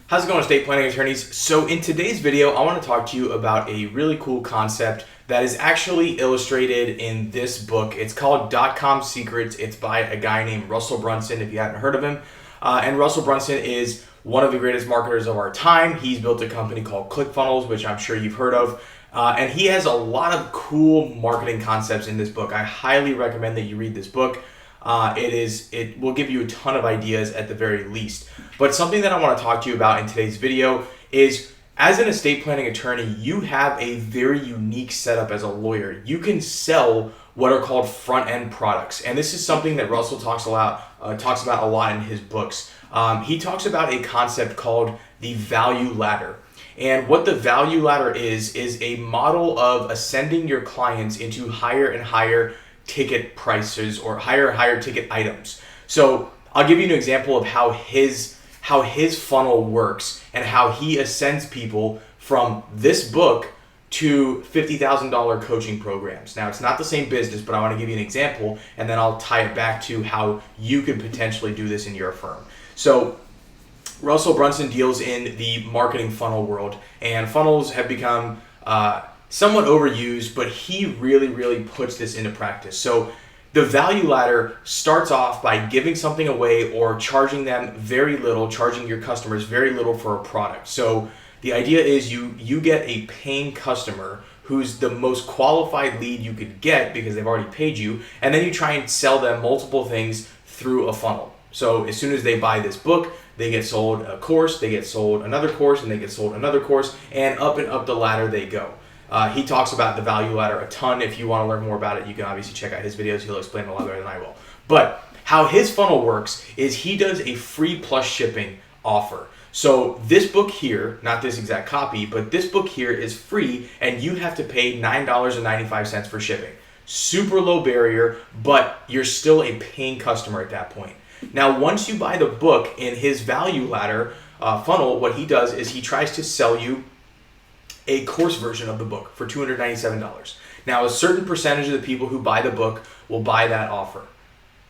How's it going, estate planning attorneys? So in today's video, I want to talk to you about a really cool concept that is actually illustrated in this book. It's called .com Secrets. It's by a guy named Russell Brunson, if you haven't heard of him. And Russell Brunson is one of the greatest marketers of our time. He's built a company called ClickFunnels, which I'm sure you've heard of. And he has a lot of cool marketing concepts in this book. I highly recommend that you read this book. It will give you a ton of ideas at the very least. But something that I want to talk to you about in today's video is, as an estate planning attorney, you have a very unique setup as a lawyer. You can sell what are called front-end products. And this is something that Russell talks about a lot in his books. He talks about a concept called the value ladder. And what the value ladder is a model of ascending your clients into higher and higher ticket prices or higher and higher ticket items. So I'll give you an example of how his funnel works and how he ascends people from this book to $50,000 coaching programs. Now, it's not the same business, but I want to give you an example, and then I'll tie it back to how you could potentially do this in your firm. So Russell Brunson deals in the marketing funnel world, and funnels have become somewhat overused, but he really puts this into practice. So the value ladder starts off by giving something away or charging your customers very little for a product. So the idea is you get a paying customer who's the most qualified lead you could get because they've already paid you, and then you try and sell them multiple things through a funnel. So as soon as they buy this book, they get sold a course, they get sold another course, and they get sold another course, and up the ladder they go. He talks about the value ladder a ton. If you want to learn more about it, you can obviously check out his videos. He'll explain it a lot better than I will. But how his funnel works is he does a free plus shipping offer. So this book here, not this exact copy, but this book here is free, and you have to pay $9.95 for shipping. Super low barrier, but you're still a paying customer at that point. Now, once you buy the book in his value ladder funnel, what he does is he tries to sell you a course version of the book for $297. Now, a certain percentage of the people who buy the book will buy that offer.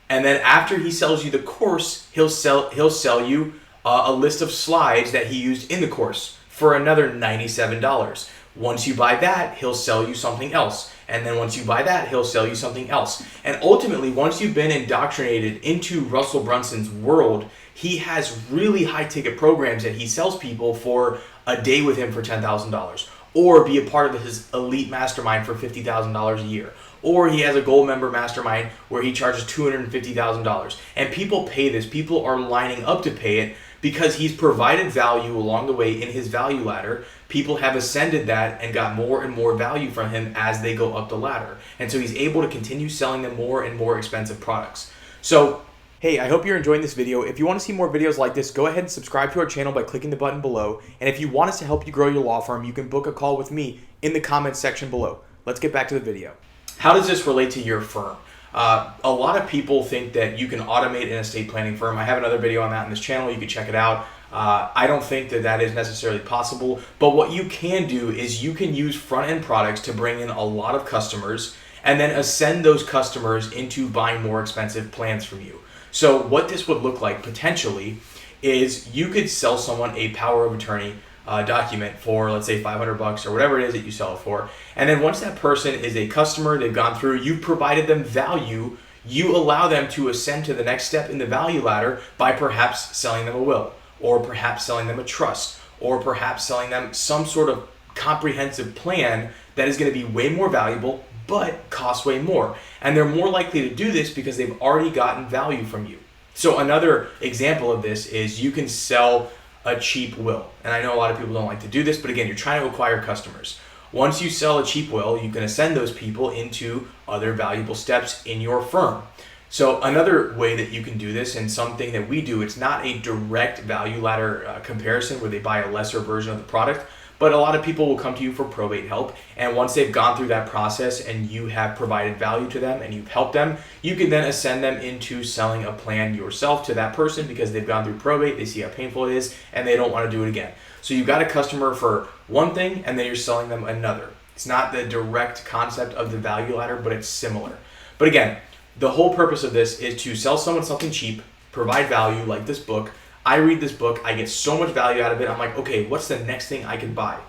And then after he sells you the course, he'll sell you a list of slides that he used in the course for another $97. Once you buy that, he'll sell you something else. And then once you buy that, he'll sell you something else. And ultimately, once you've been indoctrinated into Russell Brunson's world, he has really high ticket programs that he sells people for a day with him for $10,000, or be a part of his elite mastermind for $50,000 a year. Or he has a gold member mastermind where he charges $250,000. And people pay this. People are lining up to pay it because he's provided value along the way in his value ladder. People have ascended that and got more and more value from him as they go up the ladder. And so he's able to continue selling them more and more expensive products. So, hey, I hope you're enjoying this video. If you want to see more videos like this, go ahead and subscribe to our channel by clicking the button below. And if you want us to help you grow your law firm, you can book a call with me in the comments section below. Let's get back to the video. How does this relate to your firm? A lot of people think that you can automate an estate planning firm. I have another video on that on this channel. You can check it out. I don't think that is necessarily possible, but what you can do is you can use front-end products to bring in a lot of customers and then ascend those customers into buying more expensive plans from you. So what this would look like potentially is you could sell someone a power of attorney document for, let's say, $500 or whatever it is that you sell it for. And then once that person is a customer, they've gone through, you've provided them value, you allow them to ascend to the next step in the value ladder by perhaps selling them a will, or perhaps selling them a trust, or perhaps selling them some sort of comprehensive plan that is going to be way more valuable but costs way more. And they're more likely to do this because they've already gotten value from you. So another example of this is you can sell a cheap will. And I know a lot of people don't like to do this, but again, you're trying to acquire customers. Once you sell a cheap will, you can ascend those people into other valuable steps in your firm. So another way that you can do this, and something that we do, it's not a direct value ladder comparison where they buy a lesser version of the product, but a lot of people will come to you for probate help. And once they've gone through that process and you have provided value to them and you've helped them, you can then ascend them into selling a plan yourself to that person because they've gone through probate, they see how painful it is, and they don't want to do it again. So you've got a customer for one thing and then you're selling them another. It's not the direct concept of the value ladder, but it's similar. But again, the whole purpose of this is to sell someone something cheap, provide value like this book, I read this book, I get so much value out of it. I'm like, okay, what's the next thing I can buy?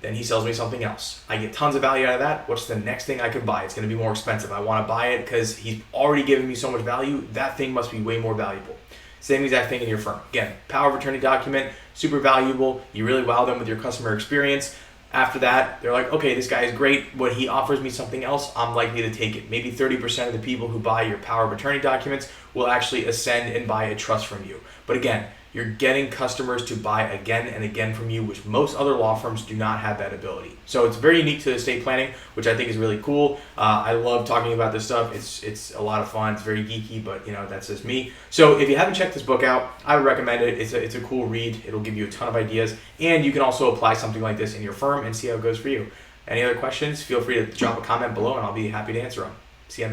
Then he sells me something else. I get tons of value out of that. What's the next thing I could buy? It's going to be more expensive. I want to buy it because he's already given me so much value. That thing must be way more valuable. Same exact thing in your firm. Again, power of attorney document, super valuable. You really wow them with your customer experience. After that, they're like, okay, this guy is great. When he offers me something else, I'm likely to take it. Maybe 30% of the people who buy your power of attorney documents will actually ascend and buy a trust from you. But again, you're getting customers to buy again and again from you, which most other law firms do not have that ability. So it's very unique to estate planning, which I think is really cool. I love talking about this stuff. It's a lot of fun. It's very geeky, but that's just me. So if you haven't checked this book out, I would recommend it. It's a cool read. It'll give you a ton of ideas, and you can also apply something like this in your firm and see how it goes for you. Any other questions? Feel free to drop a comment below, and I'll be happy to answer them. See you.